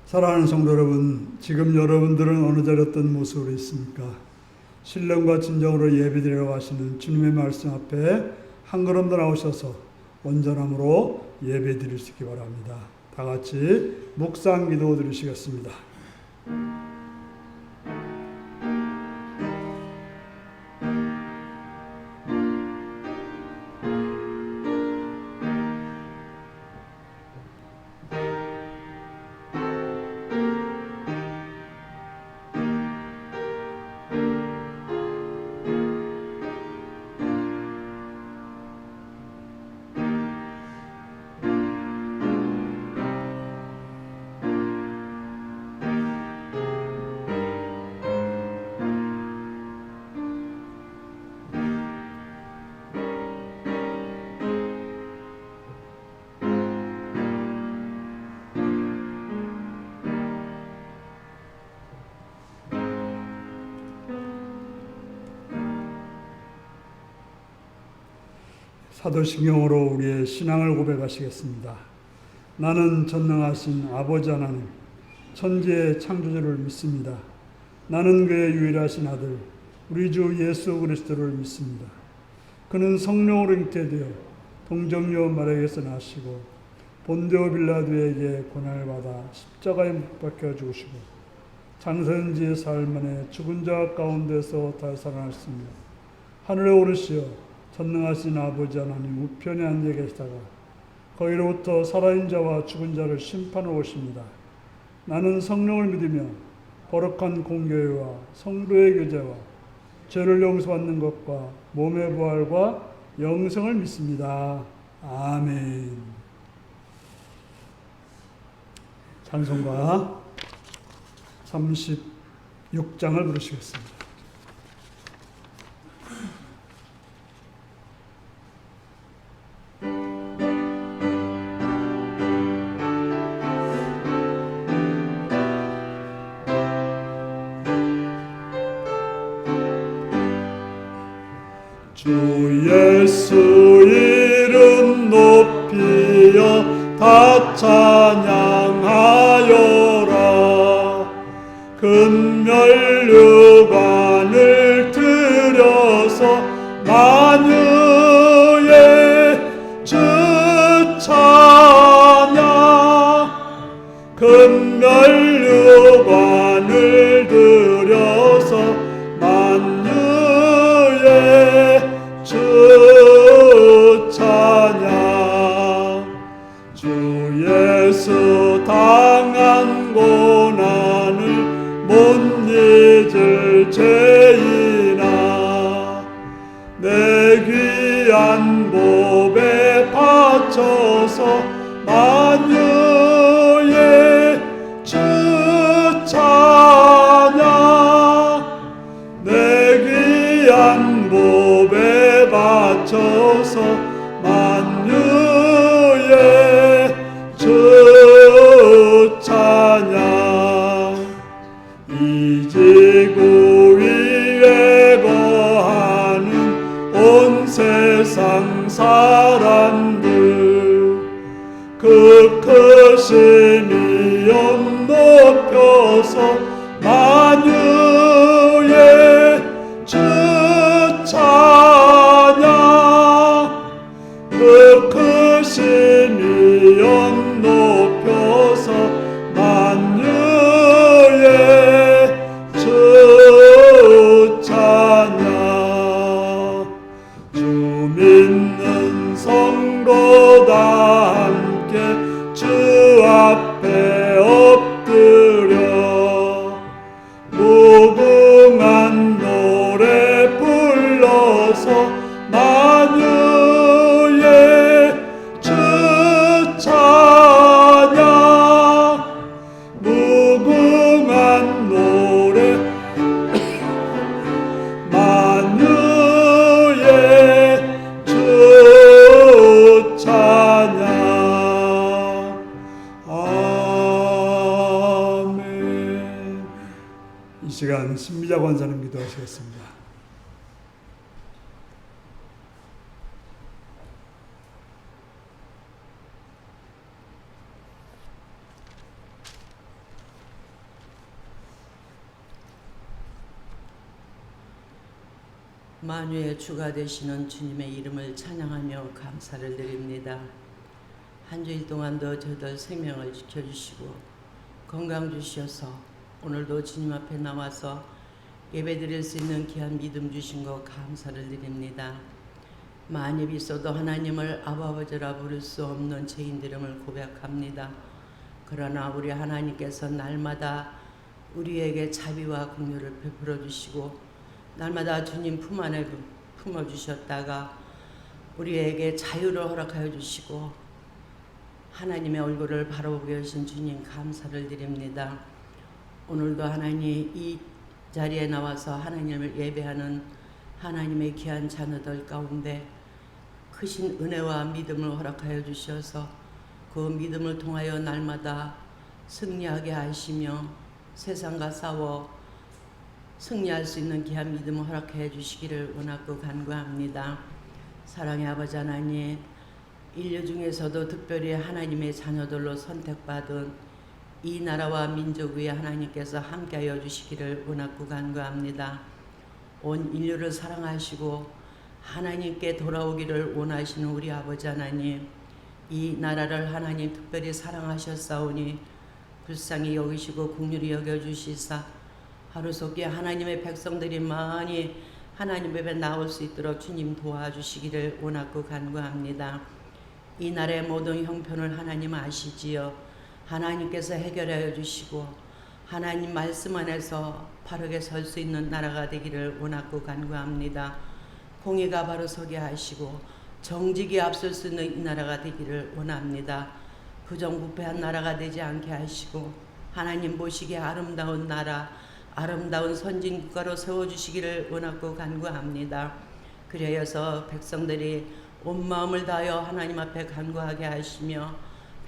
사랑하는 성도 여러분, 지금 여러분들은 어느 자리에 어떤 모습으로 있습니까? 신령과 진정으로 예배드리라고 하시는 주님의 말씀 앞에 한 걸음 더 나오셔서 온전함으로 예배드릴 수 있기 바랍니다. 다 같이 묵상 기도 드리시겠습니다. 사도신경으로 우리의 신앙을 고백하시겠습니다. 나는 전능하신 아버지 하나님, 천지의 창조주를 믿습니다. 나는 그의 유일하신 아들, 우리 주 예수 그리스도를 믿습니다. 그는 성령으로 잉태되어 동정녀 마리아에게서 나시고 본디오 빌라도에게 고난을 받아 십자가에 못 박혀 죽으시고 장사년지의 사흘 만에 죽은 자 가운데서 다시 살아났습니다. 하늘에 오르시어 전능하신 아버지 하나님 우편에 앉아 계시다가 거기로부터 살아있는 자와 죽은 자를 심판하러 오십니다. 나는 성령을 믿으며 거룩한 공교회와 성도의 교제와 죄를 용서받는 것과 몸의 부활과 영생을 믿습니다. 아멘. 찬송가 36장을 부르시겠습니다. 주 예수 이름 높이어 다 찬양하여라. 금면류관을 들여서 만유의 주 찬양. 금면류관을 들여서 만유의 주 찬양. 주 예수 당한 고난을 못 잊을 죄인아, 내 귀한 법에 바쳐서 만유의 주 찬양. 내 귀한 법에 바쳐서 만유의 주 찬양. 이 지구 위에 거하는 온 세상 사람들 그 크신 이름 높여서 만유의 주 찬양. 그 크신 이름 높여서 만유의 주 찬양. 주 믿는 성도 다 함께 주 앞에 엎드려 무궁한 노래 불러서 만유의 주 찬양. 무궁한 노래 만유의 주 찬양. 아멘. 이 시간 신미자 권사님 기도하시겠습니다. 만유의 주가 되시는 주님의 이름을 찬양하며 감사를 드립니다. 한 주일 동안도 저희들 생명을 지켜주시고 건강 주셔서 오늘도 주님 앞에 나와서 예배드릴 수 있는 귀한 믿음 주신 것 감사를 드립니다. 만입 있어도 하나님을 아버지라 부를 수 없는 죄인 이름을 고백합니다. 그러나 우리 하나님께서 날마다 우리에게 자비와 긍휼을 베풀어 주시고 날마다 주님 품 안에 품어주셨다가 우리에게 자유를 허락하여 주시고 하나님의 얼굴을 바라보게 하신 주님 감사를 드립니다. 오늘도 하나님 이 자리에 나와서 하나님을 예배하는 하나님의 귀한 자녀들 가운데 크신 은혜와 믿음을 허락하여 주셔서 그 믿음을 통하여 날마다 승리하게 하시며 세상과 싸워 승리할 수 있는 귀한 믿음을 허락해 주시기를 원하고 간구합니다. 사랑의 아버지 하나님, 인류 중에서도 특별히 하나님의 자녀들로 선택받은 이 나라와 민족 위에 하나님께서 함께하여 주시기를 원하고 간구합니다. 온 인류를 사랑하시고 하나님께 돌아오기를 원하시는 우리 아버지 하나님, 이 나라를 하나님 특별히 사랑하셨사오니 불쌍히 여기시고 긍휼히 여겨주시사 하루속에 하나님의 백성들이 많이 하나님 앞에 나올 수 있도록 주님 도와주시기를 원하고 간구합니다. 이 나라의 모든 형편을 하나님 아시지요. 하나님께서 해결하여 주시고 하나님 말씀 안에서 바르게 설 수 있는 나라가 되기를 원하고 간구합니다. 공의가 바로 서게 하시고 정직이 앞설 수 있는 이 나라가 되기를 원합니다. 부정부패한 나라가 되지 않게 하시고 하나님 보시기에 아름다운 나라, 아름다운 선진국가로 세워주시기를 원하고 간구합니다. 그래서 백성들이 온 마음을 다하여 하나님 앞에 간구하게 하시며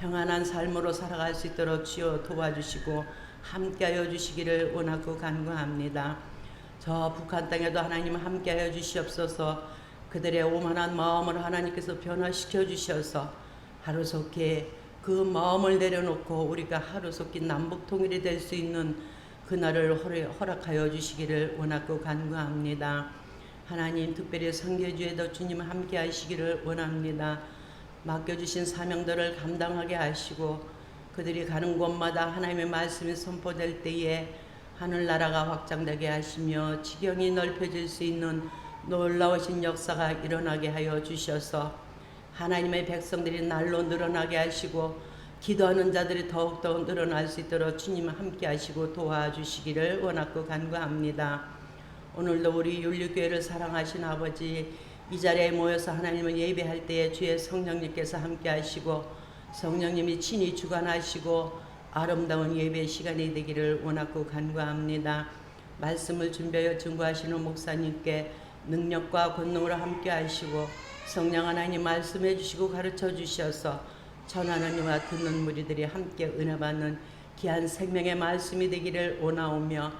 평안한 삶으로 살아갈 수 있도록 주여 도와주시고 함께하여 주시기를 원하고 간구합니다. 저 북한 땅에도 하나님 함께하여 주시옵소서. 그들의 오만한 마음을 하나님께서 변화시켜 주셔서 하루속히 그 마음을 내려놓고 우리가 하루속히 남북 통일이 될 수 있는 그날을 허락하여 주시기를 원하고 간구합니다. 하나님 특별히 선교주에도 주님 함께 하시기를 원합니다. 맡겨주신 사명들을 감당하게 하시고 그들이 가는 곳마다 하나님의 말씀이 선포될 때에 하늘나라가 확장되게 하시며 지경이 넓혀질 수 있는 놀라우신 역사가 일어나게 하여 주셔서 하나님의 백성들이 날로 늘어나게 하시고 기도하는 자들이 더욱더 늘어날 수 있도록 주님 함께 하시고 도와주시기를 원하고 간구합니다. 오늘도 우리 율리교회를 사랑하신 아버지, 이 자리에 모여서 하나님을 예배할 때에 주의 성령님께서 함께 하시고 성령님이 친히 주관하시고 아름다운 예배 시간이 되기를 원하고 간구합니다. 말씀을 준비하여 증거하시는 목사님께 능력과 권능으로 함께 하시고 성령 하나님 말씀해 주시고 가르쳐 주셔서 전하느님과 듣는 무리들이 함께 은혜 받는 귀한 생명의 말씀이 되기를 원하오며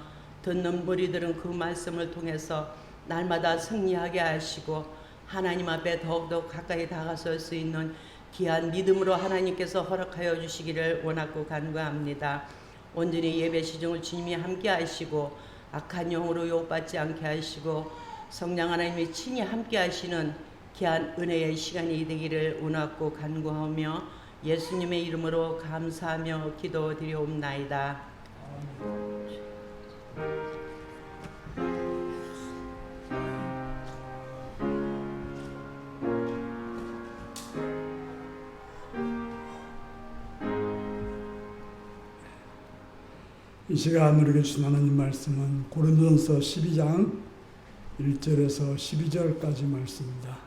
듣는 무리들은 그 말씀을 통해서 날마다 승리하게 하시고 하나님 앞에 더욱더 가까이 다가설 수 있는 귀한 믿음으로 하나님께서 허락하여 주시기를 원하고 간구합니다. 온전히 예배 시중을 주님이 함께 하시고 악한 영으로 욕받지 않게 하시고 성령 하나님이 친히 함께 하시는 귀한 은혜의 시간이 되기를 원하고 간구하며 예수님의 이름으로 감사하며 기도드리옵나이다. 이 시간 우리에게 주신 하나님 말씀은 고린도전서 12장 1절에서 12절까지 말씀입니다.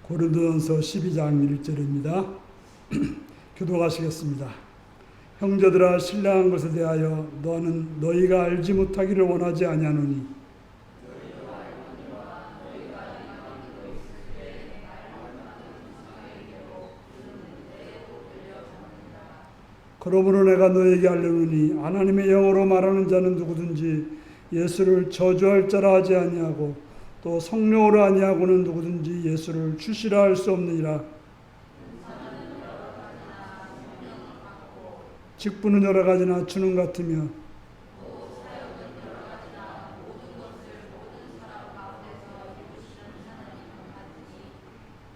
고린도전서 12장 1절입니다. 교독하시겠습니다. 형제들아 신령한 것에 대하여 너는 너희가 알지 못하기를 원하지 아니하노니 그러므로 내가 너에게 알려노니 하나님의 영으로 말하는 자는 누구든지 예수를 저주할 자라 하지 아니하고 또 성령으로 아니하고는 누구든지 예수를 주시라 할 수 없느니라. 직분은 여러 가지나 주는 같으며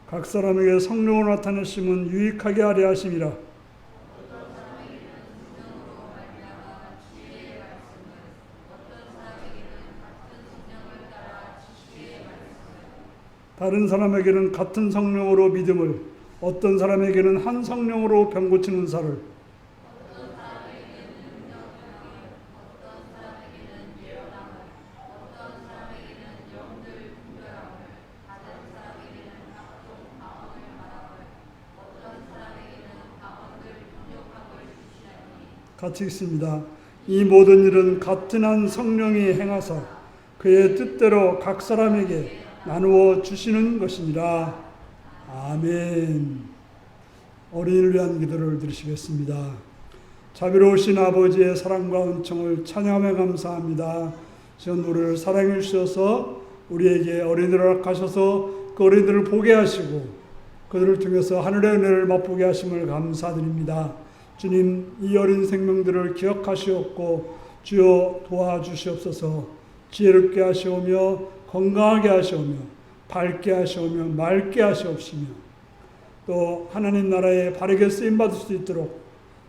각 사람에게 성령으로 나타내심은 유익하게 하려 하심이라. 다른 사람에게는 같은 성령으로 믿음을, 어떤 사람에게는 한 성령으로 병 고치는 사를, 같이 있습니다. 이 모든 일은 같은 한 성령이 행하사 그의 뜻대로 각 사람에게 나누어 주시는 것이니라. 아멘. 어린이를 위한 기도를 드리시겠습니다. 자비로우신 아버지의 사랑과 은총을 찬양하며 감사합니다. 지금 우리를 사랑해 주셔서 우리에게 어린이를 허락하셔서 그 어린이들을 보게 하시고 그들을 통해서 하늘의 은혜를 맛보게 하심을 감사드립니다. 주님, 이 어린 생명들을 기억하시옵고 주여 도와주시옵소서. 지혜롭게 하시오며 건강하게 하시오며 밝게 하시오며 맑게 하시옵시며 또 하나님 나라에 바르게 쓰임받을 수 있도록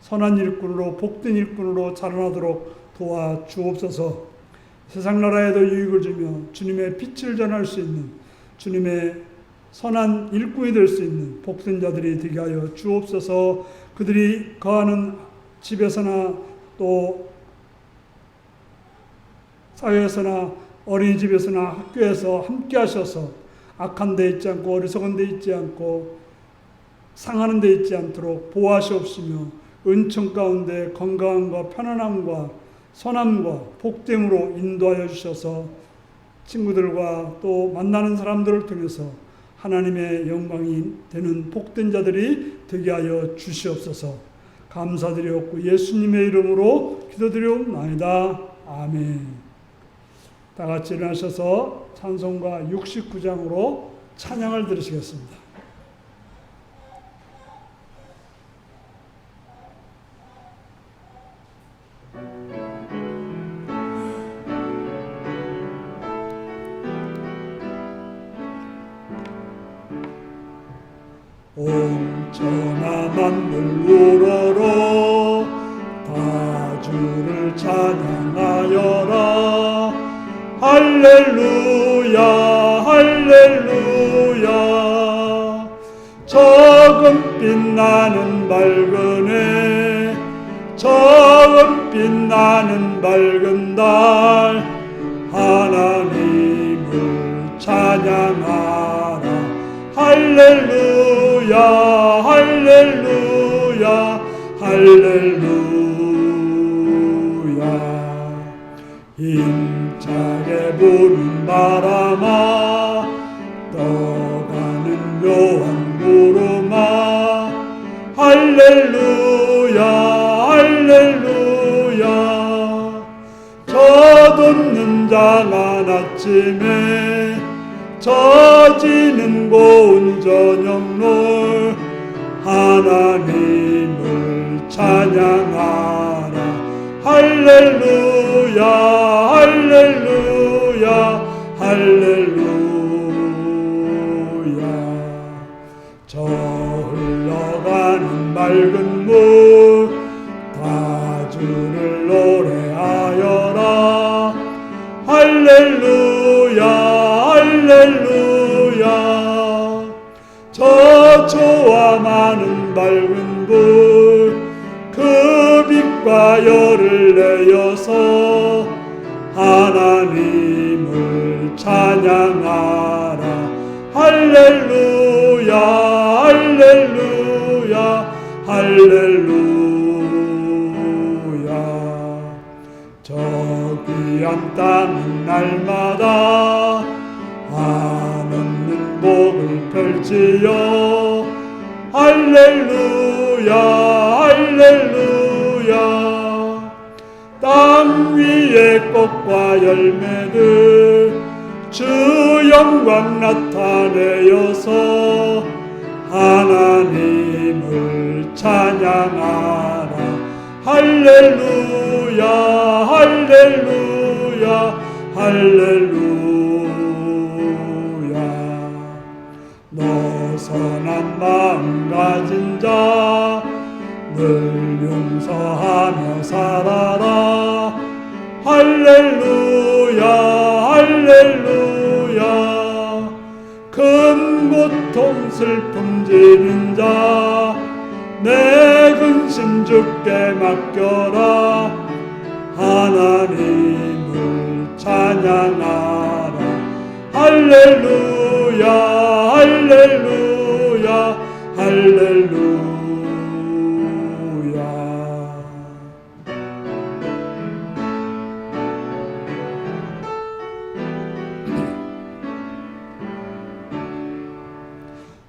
선한 일꾼으로 복된 일꾼으로 자라나도록 도와주옵소서. 세상 나라에도 유익을 주며 주님의 빛을 전할 수 있는 주님의 선한 일꾼이 될 수 있는 복된 자들이 되게 하여 주옵소서. 그들이 거하는 집에서나 또 사회에서나 어린이집에서나 학교에서 함께 하셔서 악한 데 있지 않고 어리석은 데 있지 않고 상하는 데 있지 않도록 보호하시옵시며 은총 가운데 건강함과 편안함과 선함과 복됨으로 인도하여 주셔서 친구들과 또 만나는 사람들을 통해서 하나님의 영광이 되는 복된 자들이 되게 하여 주시옵소서. 감사드리옵고 예수님의 이름으로 기도드리옵나이다. 아멘. 다 같이 일어나셔서 찬송가 69장으로 찬양을 들으시겠습니다. 온전한 만물 우러러 다 주를 찬양하여라. 할렐루야 할렐루야. 적은 빛나는 밝은 해 적은 빛나는 밝은 달 하나님을 찬양하라. 할렐루야 할렐루야 할렐루야. 힘차게 부는 바람아 떠가는 묘한 구름아 할렐루야 할렐루야. 젖없는 장한 아침에 젖지는 고운 저녁놀 하나님을 찬양하라. 할렐루야 할렐루야 할렐루야. 저 흘러가는 맑은 물 다주를 노래하여라. 할렐루야 할렐루야. 저초와 많은 밝은 불 그 빛과 열을 내어서 하나님을 찬양하라. 할렐루야 할렐루야 할렐루야. 저 귀한 땅은 날마다 한없는 복을 펼치여 할렐루야 할렐루야. 땅 위에 꽃과 열매들 주여 영광 나타내어서 하나님을 찬양하라. 할렐루야 할렐루야 할렐루야. 너 선한 마음 가진 자 늘 용서하며 살아라. 할렐루야 할렐루야. 큰 고통 슬픔 지닌 자 내 근심 주께 맡겨라. 하나님을 찬양하라. 할렐루야 할렐루야 할렐루야.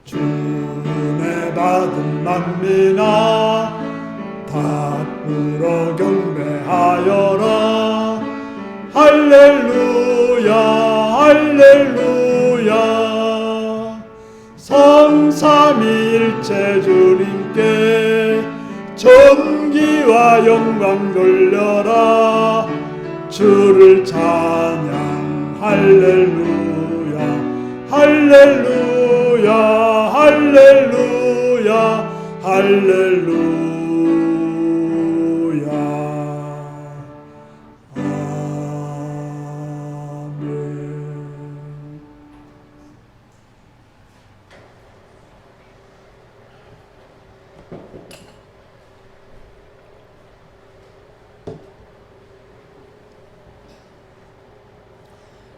주 은혜 받은 만민아 다 불어 경배하여라. 할렐루야 할렐루야. 성삼위일체 주님께 존귀와 영광 돌려라. 주를 찬양 할렐루야 할렐루야 할렐루야 할렐루야. 아멘.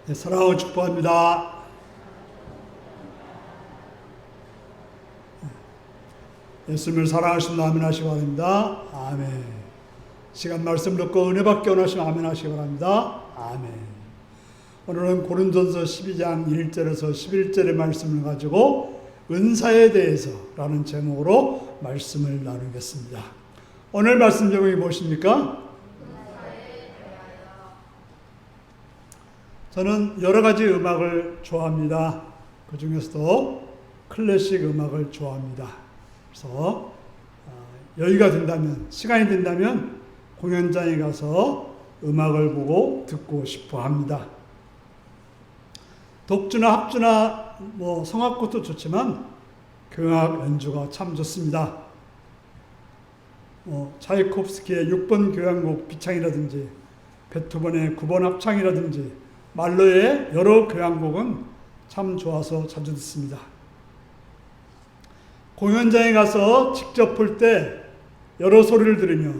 네, 사랑하고 축복합니다. 예수님을 사랑하시면 아멘 하시기 바랍니다. 아멘. 시간 말씀 듣고 은혜 받게 원하시면 아멘 하시기 바랍니다. 아멘. 오늘은 고린도전서 12장 1절에서 11절의 말씀을 가지고 은사에 대해서 라는 제목으로 말씀을 나누겠습니다. 오늘 말씀 제목이 무엇입니까? 저는 여러 가지 음악을 좋아합니다. 그 중에서도 클래식 음악을 좋아합니다. 그래서 여유가 된다면, 시간이 된다면 공연장에 가서 음악을 보고 듣고 싶어 합니다. 독주나 합주나 성악곡도 좋지만 교향악 연주가 참 좋습니다. 차이콥스키의 6번 교향곡 비창이라든지 베토벤의 9번 합창이라든지 말로의 여러 교향곡은 참 좋아서 자주 듣습니다. 공연장에 가서 직접 볼 때 여러 소리를 들으며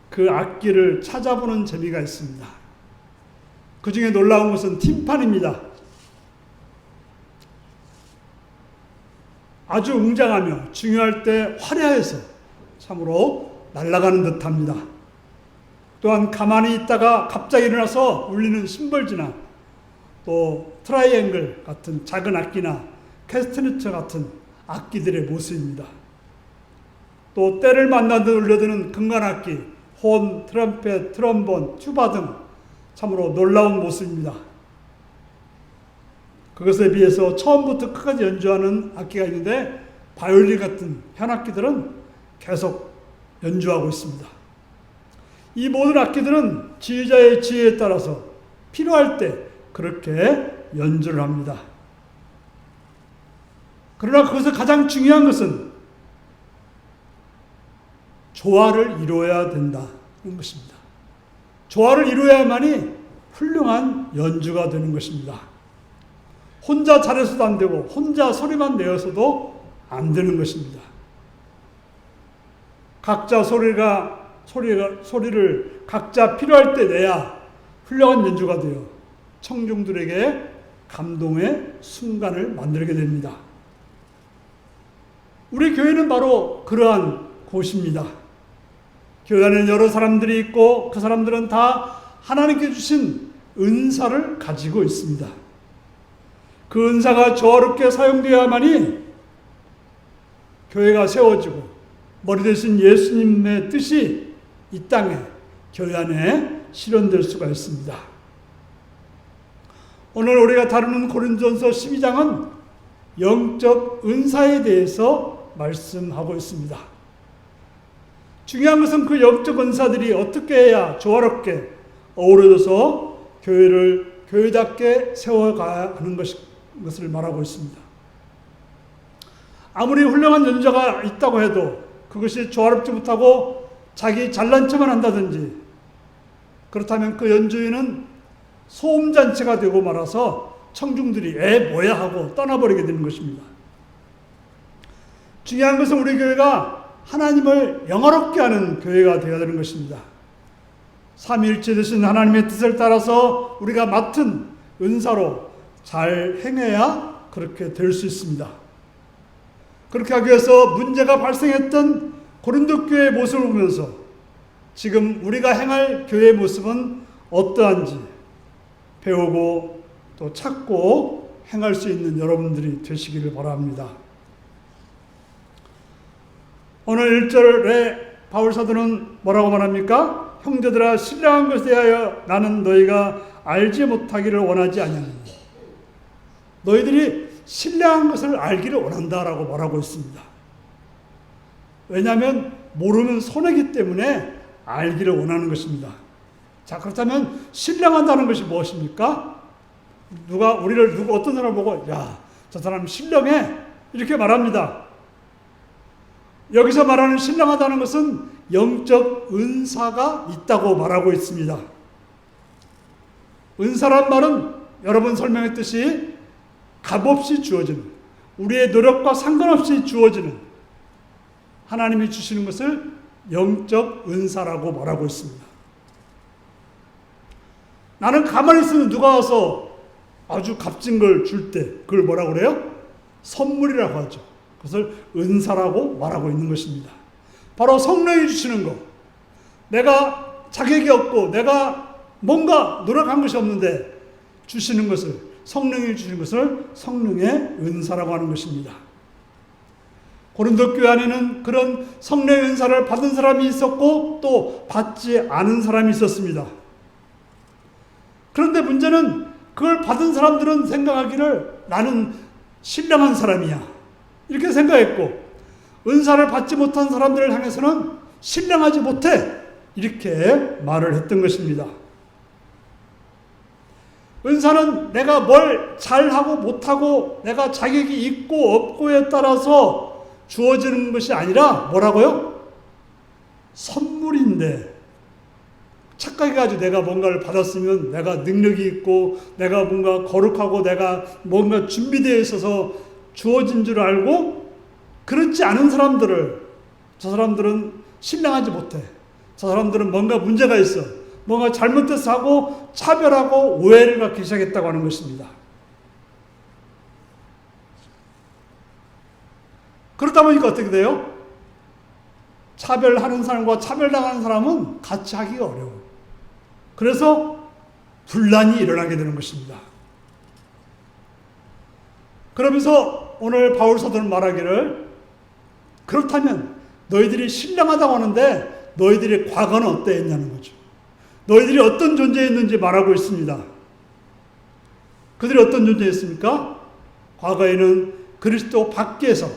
그 악기를 찾아보는 재미가 있습니다. 그 중에 놀라운 것은 팀판입니다. 아주 웅장하며 중요할 때 화려해서 참으로 날아가는 듯합니다. 또한 가만히 있다가 갑자기 일어나서 울리는 심벌지나 또 트라이앵글 같은 작은 악기나 캐스트니처 같은 악기들의 모습입니다. 또 때를 만나듯 울려드는 금관악기, 혼, 트럼펫, 트럼본, 튜바 등 참으로 놀라운 모습입니다. 그것에 비해서 처음부터 끝까지 연주하는 악기가 있는데 바이올린 같은 현악기들은 계속 연주하고 있습니다. 이 모든 악기들은 지휘자의 지혜에 따라서 필요할 때 그렇게 연주를 합니다. 그러나 거기서 가장 중요한 것은 조화를 이루어야 된다는 것입니다. 조화를 이루어야만이 훌륭한 연주가 되는 것입니다. 혼자 잘해서도 안 되고 혼자 소리만 내어서도 안 되는 것입니다. 각자 소리를 각자 필요할 때 내야 훌륭한 연주가 되어 청중들에게 감동의 순간을 만들게 됩니다. 우리 교회는 바로 그러한 곳입니다. 교회 안에 여러 사람들이 있고 그 사람들은 다 하나님께 주신 은사를 가지고 있습니다. 그 은사가 조화롭게 사용되어야만이 교회가 세워지고 머리 대신 예수님의 뜻이 이 땅에 교회 안에 실현될 수가 있습니다. 오늘 우리가 다루는 고린도전서 12장은 영적 은사에 대해서 말씀하고 있습니다. 중요한 것은 그 영적 은사들이 어떻게 해야 조화롭게 어우러져서 교회를 교회답게 세워가야 하는 것을 말하고 있습니다. 아무리 훌륭한 연주자가 있다고 해도 그것이 조화롭지 못하고 자기 잘난 척만 한다든지, 그렇다면 그 연주인은 소음잔치가 되고 말아서 청중들이 뭐야 하고 떠나버리게 되는 것입니다. 중요한 것은 우리 교회가 하나님을 영화롭게 하는 교회가 되어야 되는 것입니다. 삼위일체 되신 하나님의 뜻을 따라서 우리가 맡은 은사로 잘 행해야 그렇게 될 수 있습니다. 그렇게 하기 위해서 문제가 발생했던 고린도 교회의 모습을 보면서 지금 우리가 행할 교회의 모습은 어떠한지 배우고 또 찾고 행할 수 있는 여러분들이 되시기를 바랍니다. 오늘 1절에 바울 사도는 뭐라고 말합니까? 형제들아, 신령한 것에 대하여 나는 너희가 알지 못하기를 원하지 아니하노니. 너희들이 신령한 것을 알기를 원한다라고 말하고 있습니다. 왜냐하면 모르면 손해이기 때문에 알기를 원하는 것입니다. 자, 그렇다면 신령하다는 것이 무엇입니까? 어떤 사람을 보고 야, 저 사람 신령해 이렇게 말합니다. 여기서 말하는 신령하다는 것은 영적 은사가 있다고 말하고 있습니다. 은사란 말은 여러분 설명했듯이 값없이 주어지는, 우리의 노력과 상관없이 주어지는 하나님이 주시는 것을 영적 은사라고 말하고 있습니다. 나는 가만히 있으면 누가 와서 아주 값진 걸 줄 때 그걸 뭐라고 그래요? 선물이라고 하죠. 그것을 은사라고 말하고 있는 것입니다. 바로 성령이 주시는 것. 내가 자격이 없고 내가 뭔가 노력한 것이 없는데 주시는 것을, 성령이 주시는 것을 성령의 은사라고 하는 것입니다. 고린도 교회 안에는 그런 성령의 은사를 받은 사람이 있었고 또 받지 않은 사람이 있었습니다. 그런데 문제는 그걸 받은 사람들은 생각하기를 나는 신령한 사람이야 이렇게 생각했고, 은사를 받지 못한 사람들을 향해서는 신령하지 못해 이렇게 말을 했던 것입니다. 은사는 내가 뭘 잘하고 못하고 내가 자격이 있고 없고에 따라서 주어지는 것이 아니라 뭐라고요? 선물인데, 착각해가지고 내가 뭔가를 받았으면 내가 능력이 있고 내가 뭔가 거룩하고 내가 뭔가 준비되어 있어서 주어진 줄 알고, 그렇지 않은 사람들을, 저 사람들은 신령하지 못해, 저 사람들은 뭔가 문제가 있어, 뭔가 잘못돼서 하고 차별하고 오해를 갖기 시작했다고 하는 것입니다. 그러다 보니까 어떻게 돼요? 차별하는 사람과 차별당하는 사람은 같이 하기가 어려워요. 그래서 분란이 일어나게 되는 것입니다. 그러면서 오늘 바울 사도는 말하기를, 그렇다면 너희들이 신령하다고 하는데 너희들의 과거는 어떠했냐는 거죠. 너희들이 어떤 존재였는지 말하고 있습니다. 그들이 어떤 존재였습니까? 과거에는 그리스도 밖에서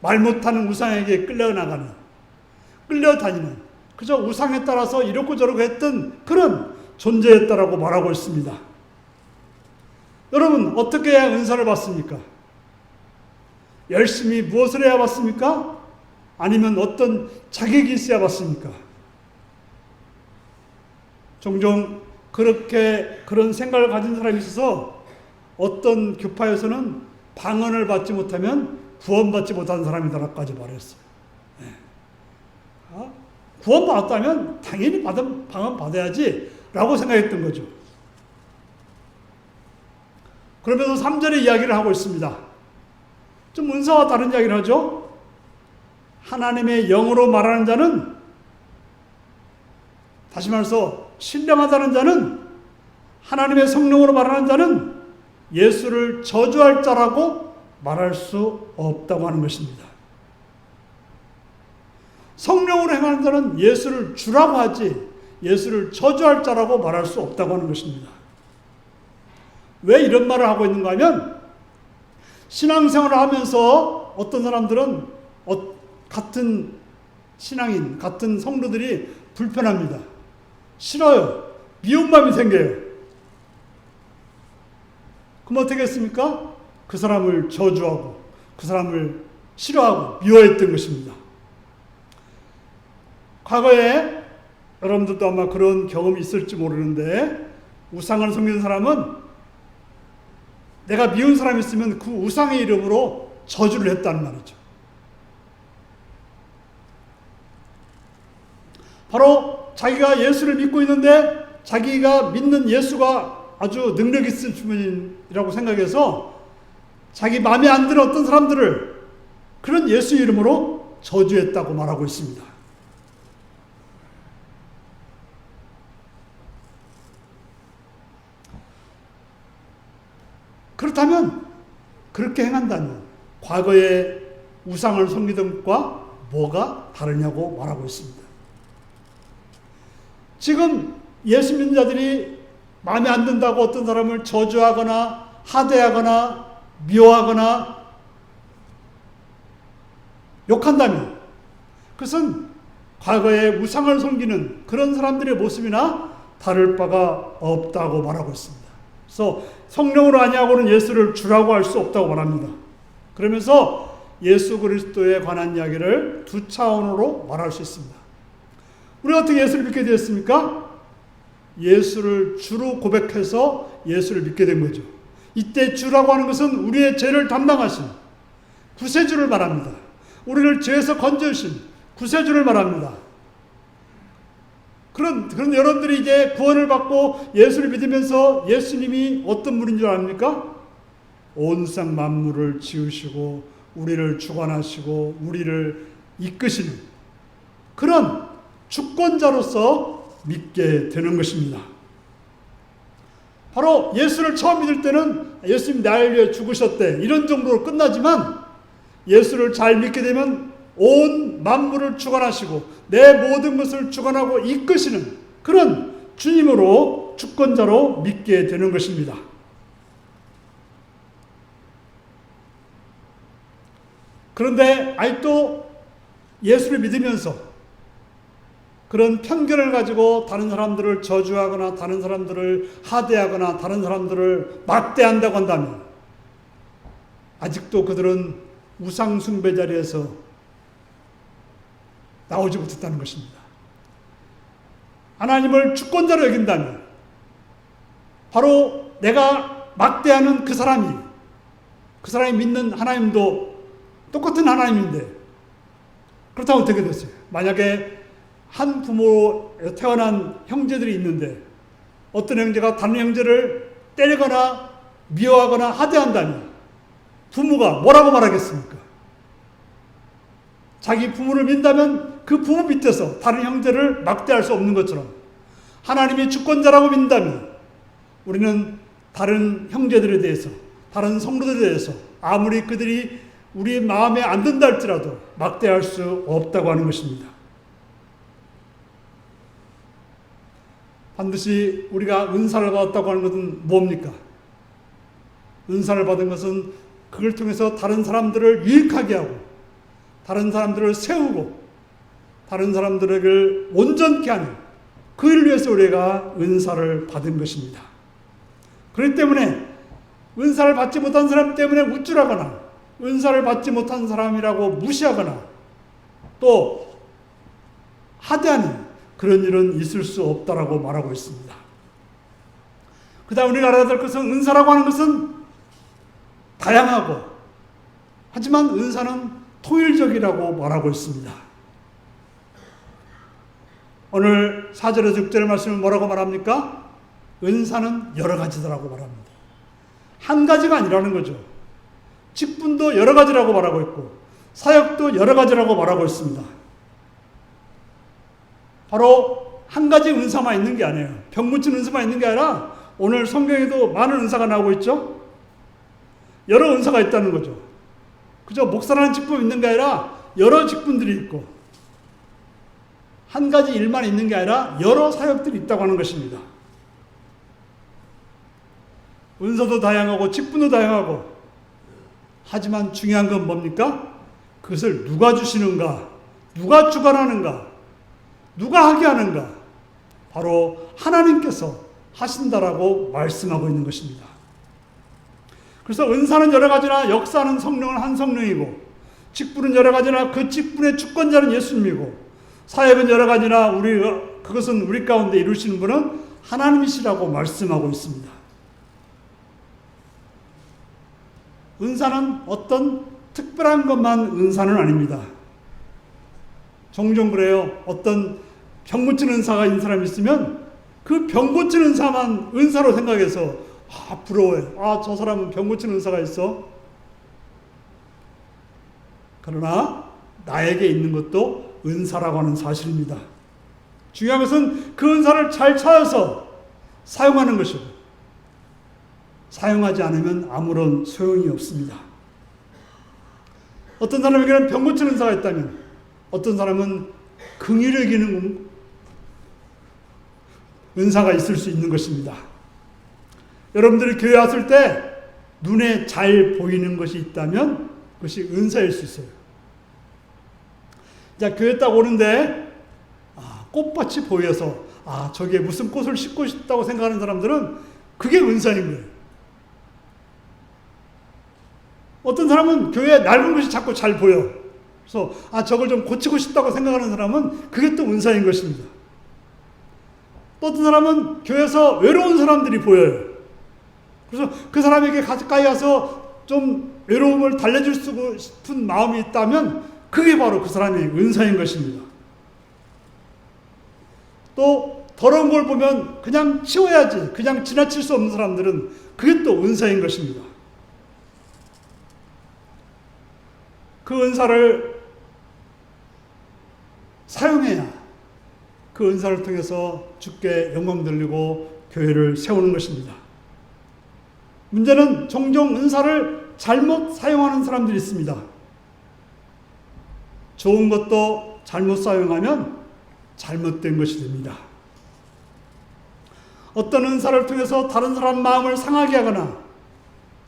말 못하는 우상에게 끌려다니는, 그저 우상에 따라서 이렇고 저렇고 했던 그런 존재였다라고 말하고 있습니다. 여러분, 어떻게 해야 은사를 받습니까? 열심히 무엇을 해야 받습니까? 아니면 어떤 자격이 있어야 받습니까? 종종 그런 생각을 가진 사람이 있어서 어떤 교파에서는 방언을 받지 못하면 구원받지 못하는 사람이다라고까지 말했어요. 구원받았다면 당연히 방언 받아야지 라고 생각했던 거죠. 그러면서 3절의 이야기를 하고 있습니다. 좀 은사와 다른 이야기를 하죠. 하나님의 영으로 말하는 자는, 다시 말해서 신령하다는 자는, 하나님의 성령으로 말하는 자는 예수를 저주할 자라고 말할 수 없다고 하는 것입니다. 성령으로 행하는 자는 예수를 주라고 하지 예수를 저주할 자라고 말할 수 없다고 하는 것입니다. 왜 이런 말을 하고 있는가 하면 신앙생활을 하면서 어떤 사람들은 같은 신앙인, 같은 성도들이 불편합니다. 싫어요. 미움감이 생겨요. 그럼 어떻게 했습니까? 그 사람을 저주하고 그 사람을 싫어하고 미워했던 것입니다. 과거에 여러분들도 아마 그런 경험이 있을지 모르는데 우상을 섬기는 사람은 내가 미운 사람이 있으면 그 우상의 이름으로 저주를 했다는 말이죠. 바로 자기가 예수를 믿고 있는데 자기가 믿는 예수가 아주 능력 있을 분이라고 생각해서 자기 마음에 안 드는 어떤 사람들을 그런 예수 이름으로 저주했다고 말하고 있습니다. 그렇다면 그렇게 행한다면 과거에 우상을 섬기던 것과 뭐가 다르냐고 말하고 있습니다. 지금 예수 믿는 자들이 마음에 안 든다고 어떤 사람을 저주하거나 하대하거나 미워하거나 욕한다면 그것은 과거에 우상을 섬기는 그런 사람들의 모습이나 다를 바가 없다고 말하고 있습니다. 그래서 성령으로 아니하고는 예수를 주라고 할 수 없다고 말합니다. 그러면서 예수 그리스도에 관한 이야기를 두 차원으로 말할 수 있습니다. 우리가 어떻게 예수를 믿게 되었습니까? 예수를 주로 고백해서 예수를 믿게 된 거죠. 이때 주라고 하는 것은 우리의 죄를 담당하신 구세주를 말합니다. 우리를 죄에서 건져주신 구세주를 말합니다. 그런 여러분들이 이제 구원을 받고 예수를 믿으면서 예수님이 어떤 분인 줄 압니까? 온 세상 만물을 지으시고 우리를 주관하시고 우리를 이끄시는 그런 주권자로서 믿게 되는 것입니다. 바로 예수를 처음 믿을 때는 예수님 나를 위해 죽으셨대 이런 정도로 끝나지만 예수를 잘 믿게 되면 온 만물을 주관하시고 내 모든 것을 주관하고 이끄시는 그런 주님으로 주권자로 믿게 되는 것입니다. 그런데 아직도 예수를 믿으면서 그런 편견을 가지고 다른 사람들을 저주하거나 다른 사람들을 하대하거나 다른 사람들을 막대한다고 한다면 아직도 그들은 우상 숭배 자리에서 나오지 못했다는 것입니다. 하나님을 주권자로 여긴다면 바로 내가 막대하는 그 사람이 믿는 하나님도 똑같은 하나님인데 그렇다면 어떻게 됐어요? 만약에 한 부모에 태어난 형제들이 있는데 어떤 형제가 다른 형제를 때리거나 미워하거나 하대한다면 부모가 뭐라고 말하겠습니까? 자기 부모를 믿는다면 그 부모 밑에서 다른 형제를 막대할 수 없는 것처럼 하나님이 주권자라고 믿는다면 우리는 다른 형제들에 대해서 다른 성도들에 대해서 아무리 그들이 우리 마음에 안 든다 할지라도 막대할 수 없다고 하는 것입니다. 반드시 우리가 은사를 받았다고 하는 것은 뭡니까? 은사를 받은 것은 그걸 통해서 다른 사람들을 유익하게 하고 다른 사람들을 세우고 다른 사람들을 온전케 하는 그 일을 위해서 우리가 은사를 받은 것입니다. 그렇기 때문에 은사를 받지 못한 사람 때문에 우쭐하거나 은사를 받지 못한 사람이라고 무시하거나 또 하대하는 그런 일은 있을 수 없다라고 말하고 있습니다. 그 다음 우리가 알아야 될 것은 은사라고 하는 것은 다양하고 하지만 은사는 통일적이라고 말하고 있습니다. 오늘 4절에서 6절의 말씀은 뭐라고 말합니까? 은사는 여러 가지더라고 말합니다. 한 가지가 아니라는 거죠. 직분도 여러 가지라고 말하고 있고 사역도 여러 가지라고 말하고 있습니다. 바로 한 가지 은사만 있는 게 아니에요. 병 고치는 은사만 있는 게 아니라 오늘 성경에도 많은 은사가 나오고 있죠. 여러 은사가 있다는 거죠. 그저 목사라는 직분이 있는 게 아니라 여러 직분들이 있고 한 가지 일만 있는 게 아니라 여러 사역들이 있다고 하는 것입니다. 은사도 다양하고 직분도 다양하고, 하지만 중요한 건 뭡니까? 그것을 누가 주시는가? 누가 주관하는가? 누가 하게 하는가? 바로 하나님께서 하신다라고 말씀하고 있는 것입니다. 그래서 은사는 여러 가지나 역사하는 성령은 한 성령이고, 직분은 여러 가지나 그 직분의 주권자는 예수님이고, 사역은 여러 가지나 그것은 우리 가운데 이루시는 분은 하나님이시라고 말씀하고 있습니다. 은사는 어떤 특별한 것만 은사는 아닙니다. 종종 그래요. 어떤 병 고치는 은사가 있는 사람이 있으면 그 병 고치는 은사만 은사로 생각해서 부러워요. 저 사람은 병 고치는 은사가 있어. 그러나 나에게 있는 것도 은사라고 하는 사실입니다. 중요한 것은 그 은사를 잘 찾아서 사용하는 것이고, 사용하지 않으면 아무런 소용이 없습니다. 어떤 사람에게는 병 고치는 은사가 있다면, 어떤 사람은 긍휼을 여기는 은사가 있을 수 있는 것입니다. 여러분들이 교회 왔을 때 눈에 잘 보이는 것이 있다면 그것이 은사일 수 있어요. 자, 교회 딱 오는데 꽃밭이 보여서 저기에 무슨 꽃을 심고 싶다고 생각하는 사람들은 그게 은사인 거예요. 어떤 사람은 교회에 낡은 것이 자꾸 잘 보여. 그래서 저걸 좀 고치고 싶다고 생각하는 사람은 그게 또 은사인 것입니다. 또 어떤 사람은 교회에서 외로운 사람들이 보여요. 그래서 그 사람에게 가까이 가서 좀 외로움을 달래주고 싶은 마음이 있다면 그게 바로 그 사람의 은사인 것입니다. 또 더러운 걸 보면 그냥 치워야지, 그냥 지나칠 수 없는 사람들은 그게 또 은사인 것입니다. 그 은사를 사용해야 그 은사를 통해서 주께 영광 돌리고 교회를 세우는 것입니다. 문제는 종종 은사를 잘못 사용하는 사람들이 있습니다. 좋은 것도 잘못 사용하면 잘못된 것이 됩니다. 어떤 은사를 통해서 다른 사람 마음을 상하게 하거나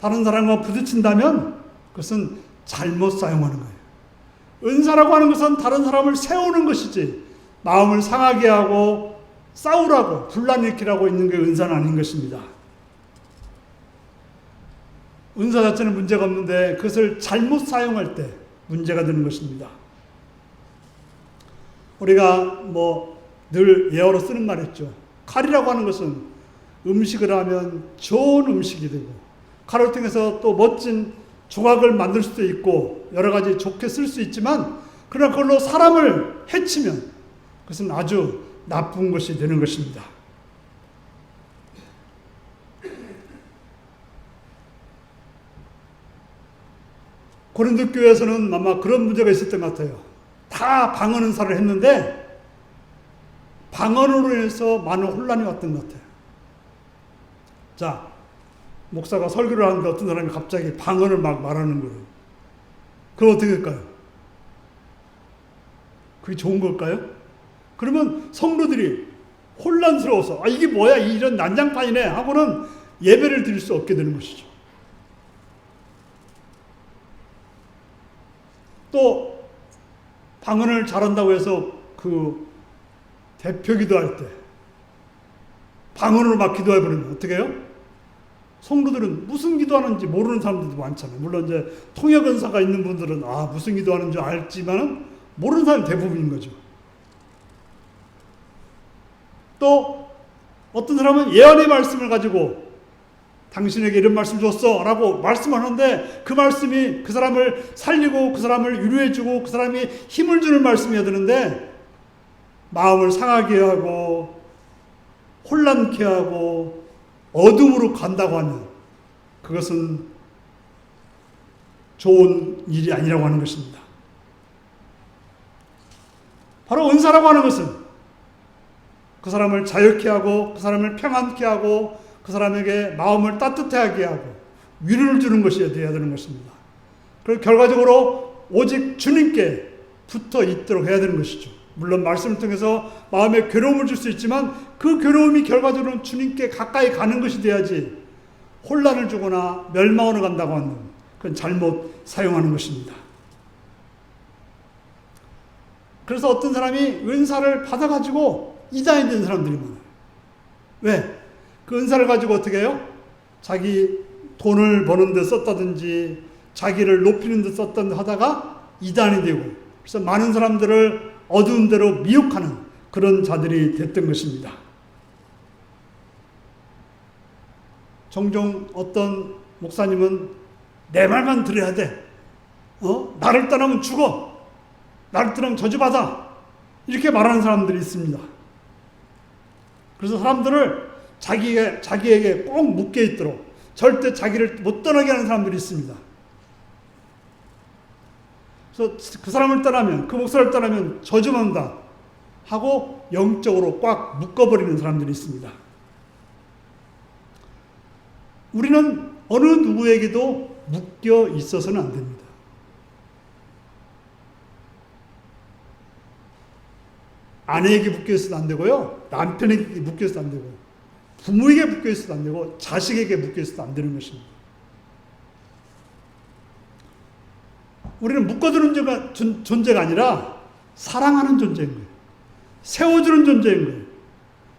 다른 사람과 부딪힌다면 그것은 잘못 사용하는 거예요. 은사라고 하는 것은 다른 사람을 세우는 것이지 마음을 상하게 하고 싸우라고 분란일으키라고 있는 게 은사는 아닌 것입니다. 은사 자체는 문제가 없는데 그것을 잘못 사용할 때 문제가 되는 것입니다. 우리가 늘 예어로 쓰는 말 있죠. 칼이라고 하는 것은 음식을 하면 좋은 음식이 되고, 칼을 통해서 또 멋진 조각을 만들 수도 있고 여러 가지 좋게 쓸 수 있지만, 그러나 그걸로 사람을 해치면 그것은 아주 나쁜 것이 되는 것입니다. 고린도 교회에서는 아마 그런 문제가 있었던 것 같아요. 다 방언 은사를 했는데 방언으로 인해서 많은 혼란이 왔던 것 같아요. 자, 목사가 설교를 하는데 어떤 사람이 갑자기 방언을 막 말하는 거예요. 그럼 어떻게 될까요? 그게 좋은 걸까요? 그러면 성도들이 혼란스러워서 이게 뭐야, 이런 난장판이네 하고는 예배를 드릴 수 없게 되는 것이죠. 또 방언을 잘한다고 해서 그 대표 기도할 때 방언으로 막 기도해버리면 어떻게 해요? 성도들은 무슨 기도하는지 모르는 사람들도 많잖아요. 물론 이제 통역 은사가 있는 분들은 무슨 기도하는지 알지만은 모르는 사람이 대부분인 거죠. 또 어떤 사람은 예언의 말씀을 가지고 당신에게 이런 말씀 줬어 라고 말씀하는데 그 말씀이 그 사람을 살리고 그 사람을 위로해주고 그 사람이 힘을 주는 말씀이어야 되는데 마음을 상하게 하고 혼란케 하고 어둠으로 간다고 하면 그것은 좋은 일이 아니라고 하는 것입니다. 바로 은사라고 하는 것은 그 사람을 자유케 하고 그 사람을 평안케 하고 그 사람에게 마음을 따뜻하게 하고 위로를 주는 것이 되어야 되는 것입니다. 그리고 결과적으로 오직 주님께 붙어 있도록 해야 되는 것이죠. 물론 말씀을 통해서 마음에 괴로움을 줄 수 있지만 그 괴로움이 결과적으로 주님께 가까이 가는 것이 돼야지 혼란을 주거나 멸망으로 간다고 하는 그건 잘못 사용하는 것입니다. 그래서 어떤 사람이 은사를 받아가지고 이단이 된 사람들이 많아요. 왜? 그 은사를 가지고 어떻게 해요? 자기 돈을 버는 데 썼다든지 자기를 높이는 데 썼다든지 하다가 이단이 되고, 그래서 많은 사람들을 어두운 데로 미혹하는 그런 자들이 됐던 것입니다. 종종 어떤 목사님은 내 말만 들어야 돼. 나를 떠나면 죽어. 나를 떠나면 저주받아. 이렇게 말하는 사람들이 있습니다. 그래서 사람들을 자기에게 꼭 묶여 있도록 절대 자기를 못 떠나게 하는 사람들이 있습니다. 그래서 그 사람을 떠나면, 그 목사를 떠나면 저주받는다 하고 영적으로 꽉 묶어버리는 사람들이 있습니다. 우리는 어느 누구에게도 묶여 있어서는 안 됩니다. 아내에게 묶여 있어도 안 되고요, 남편에게 묶여 있어도 안 되고, 부모에게 묶여 있어도 안 되고, 자식에게 묶여 있어도 안 되는 것입니다. 우리는 묶어두는 존재가 아니라 사랑하는 존재인 거예요. 세워주는 존재인 거예요.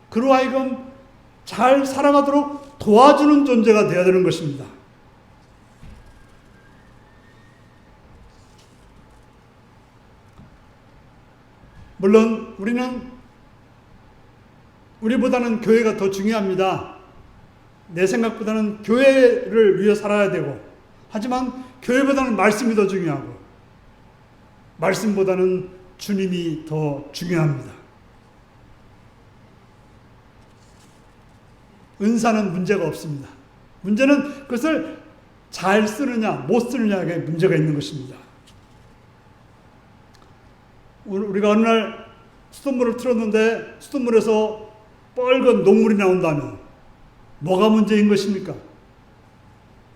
그로 하여금 잘 살아가도록 도와주는 존재가 되어야 되는 것입니다. 물론 우리보다는 교회가 더 중요합니다. 내 생각보다는 교회를 위해 살아야 되고, 하지만 교회보다는 말씀이 더 중요하고, 말씀보다는 주님이 더 중요합니다. 은사는 문제가 없습니다. 문제는 그것을 잘 쓰느냐 못 쓰느냐에 문제가 있는 것입니다. 우리가 어느 날 수돗물을 틀었는데 수돗물에서 빨간 녹물이 나온다면 뭐가 문제인 것입니까?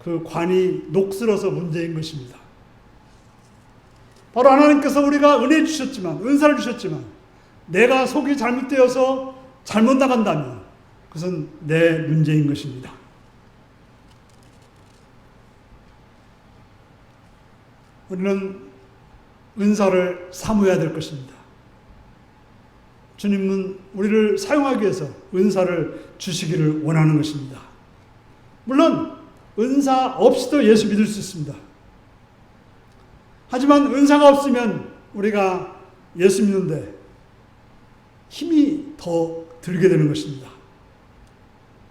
그 관이 녹슬어서 문제인 것입니다. 바로 하나님께서 우리가 은혜 주셨지만, 은사를 주셨지만, 내가 속이 잘못되어서 잘못 나간다면 그것은 내 문제인 것입니다. 우리는 은사를 사모해야 될 것입니다. 주님은 우리를 사용하기 위해서 은사를 주시기를 원하는 것입니다. 물론 은사 없이도 예수 믿을 수 있습니다. 하지만 은사가 없으면 우리가 예수 믿는데 힘이 더 들게 되는 것입니다.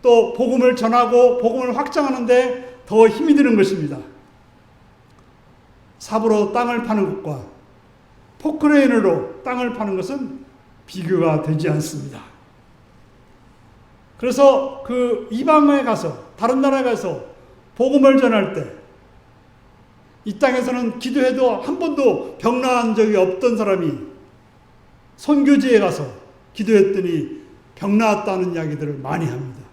또 복음을 전하고 복음을 확장하는데 더 힘이 드는 것입니다. 삽으로 땅을 파는 것과 포크레인으로 땅을 파는 것은 비교가 되지 않습니다. 그래서 그 이방에 가서, 다른 나라에 가서 복음을 전할 때, 이 땅에서는 기도해도 한 번도 병 나은 적이 없던 사람이 선교지에 가서 기도했더니 병 나았다는 이야기들을 많이 합니다.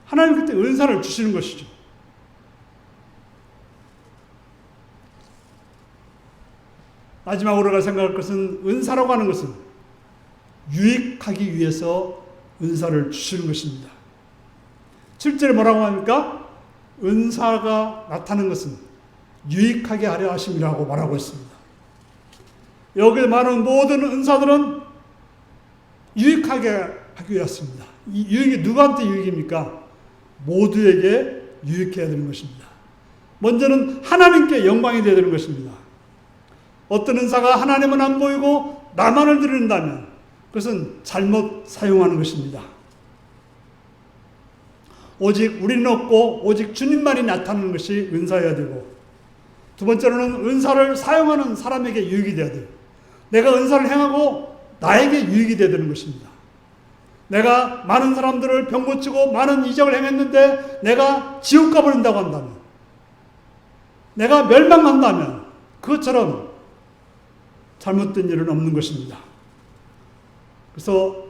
하나님 그때 은사를 주시는 것이죠. 마지막으로 우리가 생각할 것은, 은사라고 하는 것은 유익하기 위해서 은사를 주시는 것입니다. 7절에 뭐라고 합니까? 은사가 나타나는 것은 유익하게 하려 하심이라고 말하고 있습니다. 여기 말하는 모든 은사들은 유익하게 하기 위해서입니다. 이 유익이 누구한테 유익입니까? 모두에게 유익해야 되는 것입니다. 먼저는 하나님께 영광이 되어야 되는 것입니다. 어떤 은사가 하나님은 안 보이고 나만을 드린다면 그것은 잘못 사용하는 것입니다. 오직 우리는 없고 오직 주님만이 나타나는 것이 은사여야 되고, 두 번째로는 은사를 사용하는 사람에게 유익이 되어야 돼요. 내가 은사를 행하고 나에게 유익이 되어야 되는 것입니다. 내가 많은 사람들을 병 고치고 많은 이적을 행했는데 내가 지옥 가버린다고 한다면, 내가 멸망한다면 그것처럼 잘못된 일은 없는 것입니다. 그래서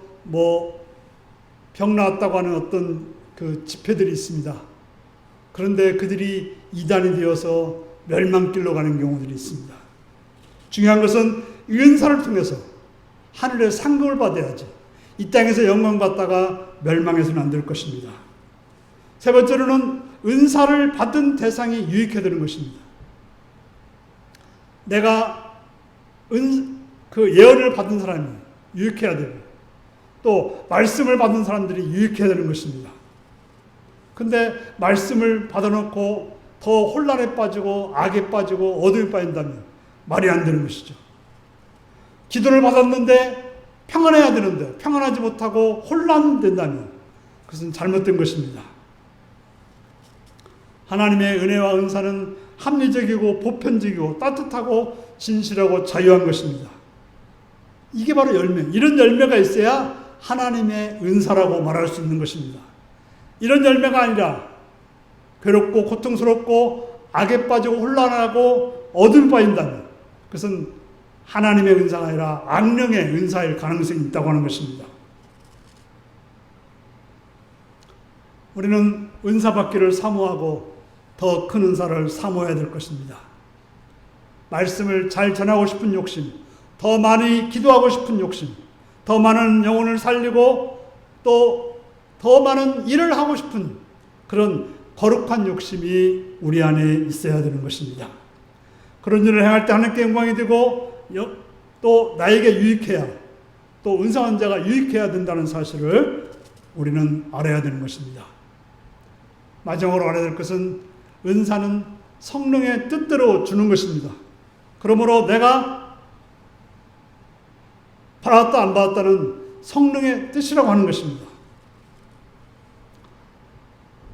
병 나았다고 하는 어떤 그 집회들이 있습니다. 그런데 그들이 이단이 되어서 멸망길로 가는 경우들이 있습니다. 중요한 것은 은사를 통해서 하늘의 상급을 받아야지 이 땅에서 영광 받다가 멸망해서는 안 될 것입니다. 세 번째로는 은사를 받은 대상이 유익해야 되는 것입니다. 내가 그 예언을 받은 사람이 유익해야 되고 또 말씀을 받은 사람들이 유익해야 되는 것입니다. 근데 말씀을 받아놓고 더 혼란에 빠지고 악에 빠지고 어둠에 빠진다면 말이 안 되는 것이죠. 기도를 받았는데 평안해야 되는데 평안하지 못하고 혼란된다면 그것은 잘못된 것입니다. 하나님의 은혜와 은사는 합리적이고 보편적이고 따뜻하고 진실하고 자유한 것입니다. 이게 바로 열매. 이런 열매가 있어야 하나님의 은사라고 말할 수 있는 것입니다. 이런 열매가 아니라 괴롭고 고통스럽고 악에 빠지고 혼란하고 어둠에 빠진다면 그것은 하나님의 은사가 아니라 악령의 은사일 가능성이 있다고 하는 것입니다. 우리는 은사 받기를 사모하고 더 큰 은사를 사모해야 될 것입니다. 말씀을 잘 전하고 싶은 욕심, 더 많이 기도하고 싶은 욕심, 더 많은 영혼을 살리고 또 더 많은 일을 하고 싶은 그런 거룩한 욕심이 우리 안에 있어야 되는 것입니다. 그런 일을 행할 때 하나님께 영광이 되고 또 나에게 유익해야 또 은사한 자가 유익해야 된다는 사실을 우리는 알아야 되는 것입니다. 마지막으로 알아야 될 것은 은사는 성령의 뜻대로 주는 것입니다. 그러므로 내가 받았다 안 받았다는 성령의 뜻이라고 하는 것입니다.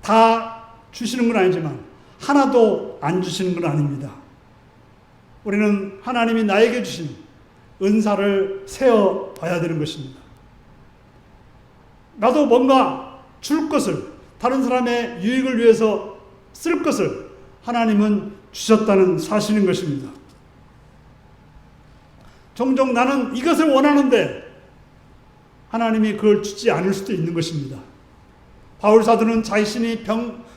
다 주시는 건 아니지만 하나도 안 주시는 건 아닙니다. 우리는 하나님이 나에게 주신 은사를 세어 봐야 되는 것입니다. 나도 뭔가 줄 것을, 다른 사람의 유익을 위해서 쓸 것을 하나님은 주셨다는 사실인 것입니다. 종종 나는 이것을 원하는데 하나님이 그걸 주지 않을 수도 있는 것입니다. 바울 사도는 자신이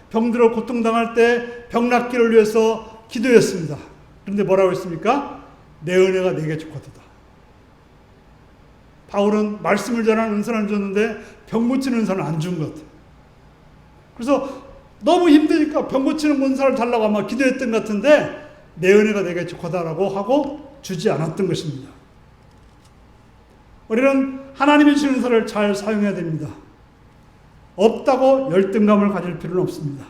병들어 고통당할 때 병 낫기를 위해서 기도했습니다. 그런데 뭐라고 했습니까? 내 은혜가 내게 족하도다. 바울은 말씀을 전하는 은사를 줬는데 병 고치는 은사는 안 준 것 같아요. 그래서 너무 힘드니까 병 고치는 은사를 달라고 아마 기도했던 것 같은데 내 은혜가 내게 족하다라고 하고 주지 않았던 것입니다. 우리는 하나님이 주신 은사를 잘 사용해야 됩니다. 없다고 열등감을 가질 필요는 없습니다.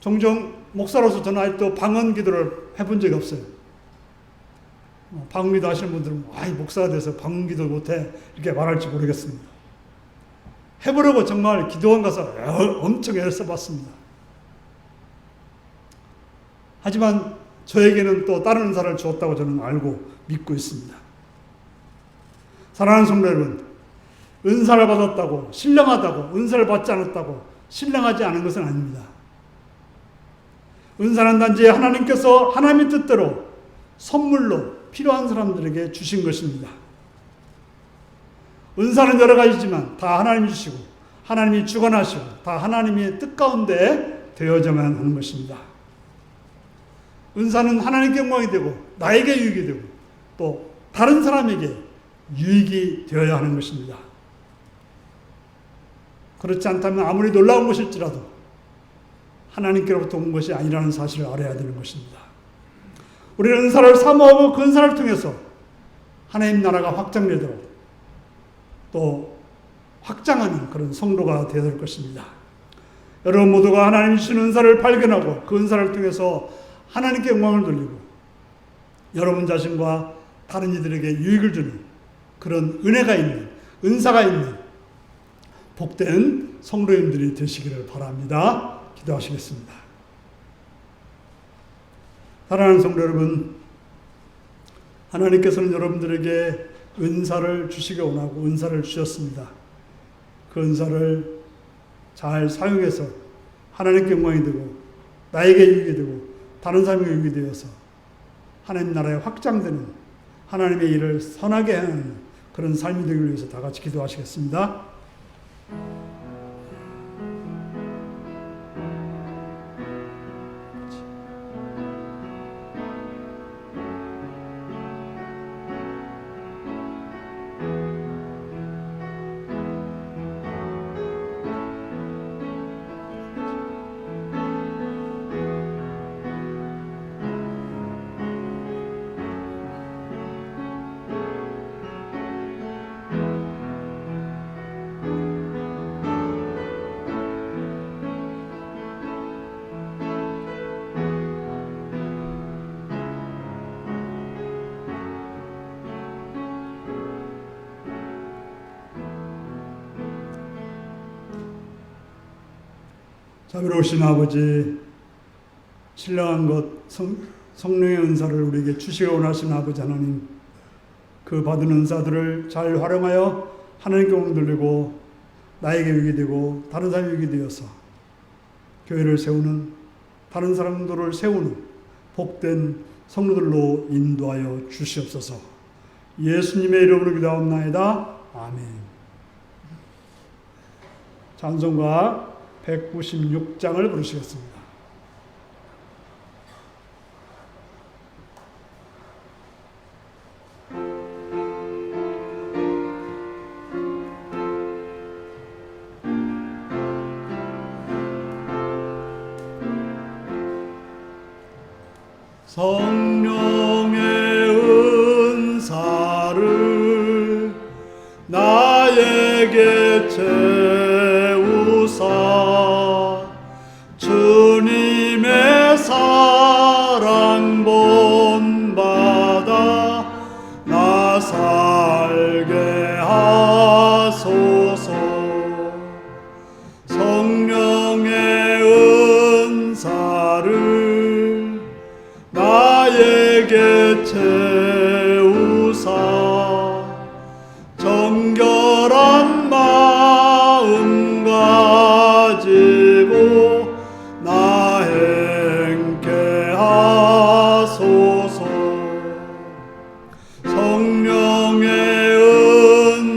종종 목사로서 저는 아직도 방언 기도를 해본 적이 없어요. 방언 기도 하시는 분들은 목사가 돼서 방언 기도 못해 이렇게 말할지 모르겠습니다. 해보려고 정말 기도원 가서 엄청 애를 써봤습니다. 하지만 저에게는 또 다른 은사를 주었다고 저는 알고 믿고 있습니다. 사랑하는 성도 여러분, 은사를 받았다고 신령하다고 은사를 받지 않았다고 신령하지 않은 것은 아닙니다. 은사는 단지 하나님께서 하나님의 뜻대로 선물로 필요한 사람들에게 주신 것입니다. 은사는 여러 가지지만 다 하나님이 주시고 하나님이 주관하시고 다 하나님의 뜻 가운데 되어져만 하는 것입니다. 은사는 하나님께 영광이 되고 나에게 유익이 되고 또 다른 사람에게 유익이 되어야 하는 것입니다. 그렇지 않다면 아무리 놀라운 것일지라도 하나님께로부터 온 것이 아니라는 사실을 알아야 되는 것입니다. 우리는 은사를 사모하고 그 은사를 통해서 하나님 나라가 확장되도록 또 확장하는 그런 성도가 되어야 될 것입니다. 여러분 모두가 하나님 주신 은사를 발견하고 그 은사를 통해서 하나님께 영광을 돌리고 여러분 자신과 다른 이들에게 유익을 주는 그런 은혜가 있는 은사가 있는 복된 성도님들이 되시기를 바랍니다. 기도하시겠습니다. 사랑하는 성도 여러분, 하나님께서는 여러분들에게 은사를 주시기 원하고 은사를 주셨습니다. 그 은사를 잘 사용해서 하나님께 영광이 되고 나에게 유익이 되고 다른 사람에게 유익이 되어서 하나님 나라에 확장되는 하나님의 일을 선하게 하는 그런 삶이 되기 위해서 다 같이 기도하시겠습니다. 자비로우신 아버지, 신령한 것 성령의 은사를 우리에게 주시기 원하시는 아버지 하나님, 그 받은 은사들을 잘 활용하여 하나님께 영광 돌리고 나에게 유익이 되고 다른 사람에게 유익이 되어서 교회를 세우는, 다른 사람들을 세우는 복된 성도들로 인도하여 주시옵소서. 예수님의 이름으로 기도하옵나이다. 아멘. 찬송가 196장을 부르시겠습니다. 성령의 은사를 나에게 채우사 주님의 사랑 본받아 나 살게 하소서. 성령의 은사를 나에게 채우사 정결한 마음 가지고 나 행케 하소서. 성령의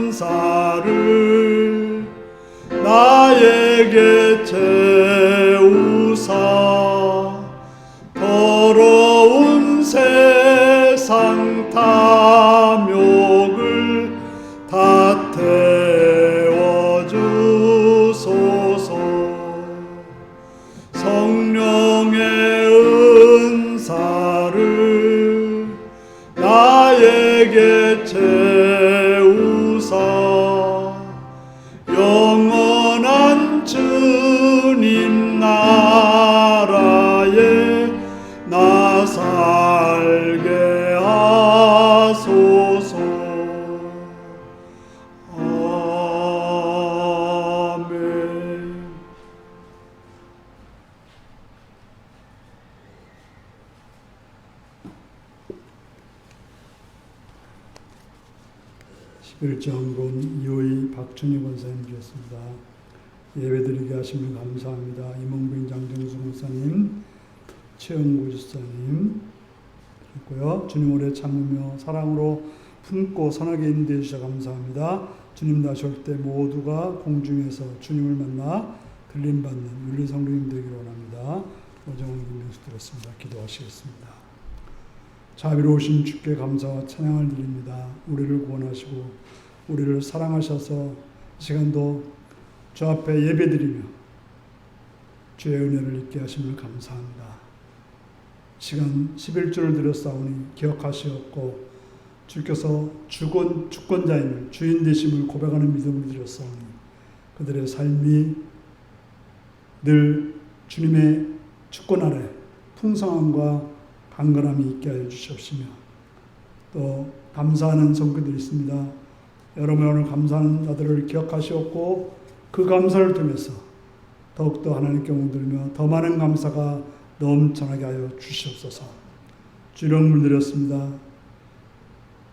은사를 나에게 채우사 더러운 세상 탐욕을 다 태워주소서. 성령의 은사를 나에게 채우사 영원한 주님 나라에 나 살게 하소서. 아멘. 일장군 이호희 박춘희 권사님 주셨습니다. 예배드리게 하시면 감사합니다. 이몽빈 장정수 권사님, 최영구 집사님 있고요. 주님 오래 참으며 사랑으로 품고 선하게 인도해 주셔서 감사합니다. 주님 다시 올 때 모두가 공중에서 주님을 만나 들림받는 윤리 성도님 되기를 원합니다. 오정훈 김명수 들었습니다. 기도하시겠습니다. 자비로우신 주께 감사와 찬양을 드립니다. 우리를 구원하시고 우리를 사랑하셔서 이 시간도 주 앞에 예배드리며 주의 은혜를 잊게 하심을 감사합니다. 시간 11조를 드렸사오니 기억하시옵고 주께서 주권자임을 주인 되심을 고백하는 믿음을 드렸사오니 그들의 삶이 늘 주님의 주권 아래 풍성함과 강건함이 있게 하여 주시옵시며 또 감사하는 성도들이 있습니다. 여러분 오늘 감사하는 자들을 기억하시옵고 그 감사를 통해서 더욱더 하나님께 영광 돌리며 더 많은 감사가 넘쳐나게 하여 주시옵소서. 주령 물드렸습니다.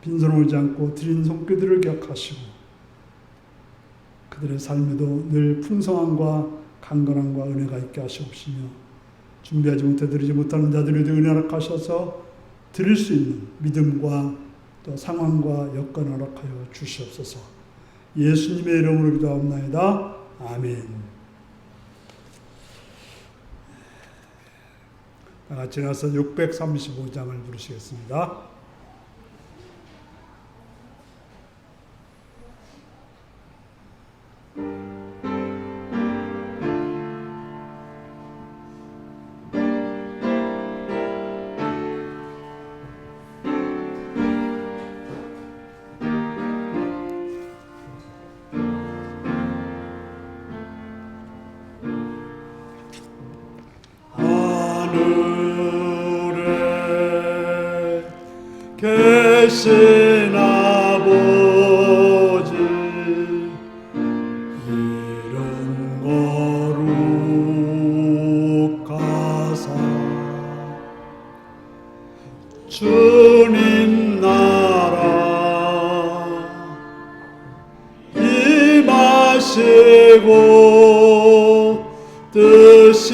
빈손 오지 않고 드린 손길들을 기억하시고 그들의 삶에도 늘 풍성함과 강건함과 은혜가 있게 하시옵시며 준비하지 못해 드리지 못하는 자들에게 은혜 허락하셔서 드릴 수 있는 믿음과 또 상황과 여건 허락하여 주시옵소서. 예수님의 이름으로 기도하옵나이다. 아멘. 다 같이 나서 635장을 부르시겠습니다. 계신 아버지 이름 거룩하시며 하시고 뜻이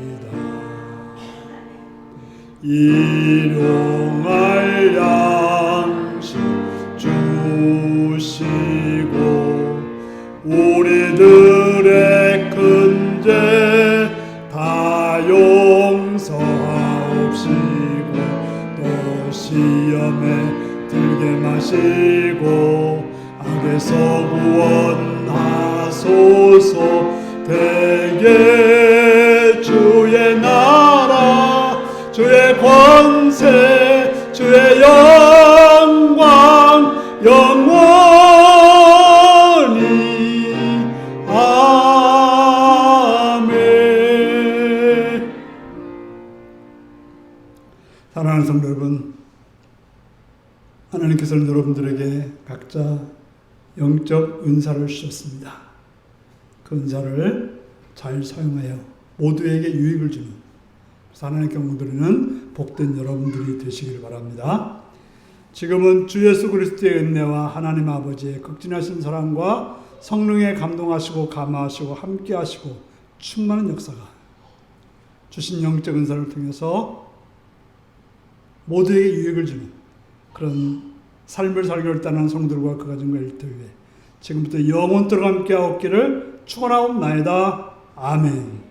이루어지이다. 일용할 양식 주시고 우리들의 큰 죄 다 용서하옵시고 또 시험에 들게 마시고 악에서 구원하소서. 대개 주의 나라 주의 권세 주의 영광 영원히 아멘. 사랑하는 성도 여러분, 하나님께서는 여러분들에게 각자 영적 은사를 주셨습니다. 그 은사를 잘 사용하여 모두에게 유익을 주는 하나님께 영광드리는 복된 여러분들이 되시길 바랍니다. 지금은 주 예수 그리스도의 은혜와 하나님 아버지의 극진하신 사랑과 성령의 감동하시고 감화하시고 함께하시고 충만한 역사가 주신 영적 은사를 통해서 모두에게 유익을 주는 그런 삶을 살기 결단한 성도들과 그 가정과 일터 위에 지금부터 영원토록 함께하옵기를 축원하옵나이다. 아멘.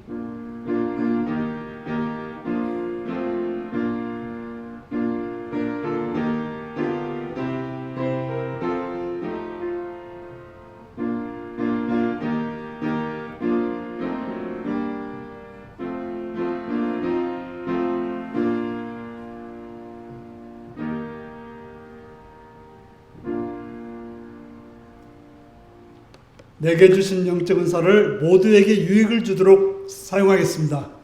내게 주신 영적 은사를 모두에게 유익을 주도록 사용하겠습니다.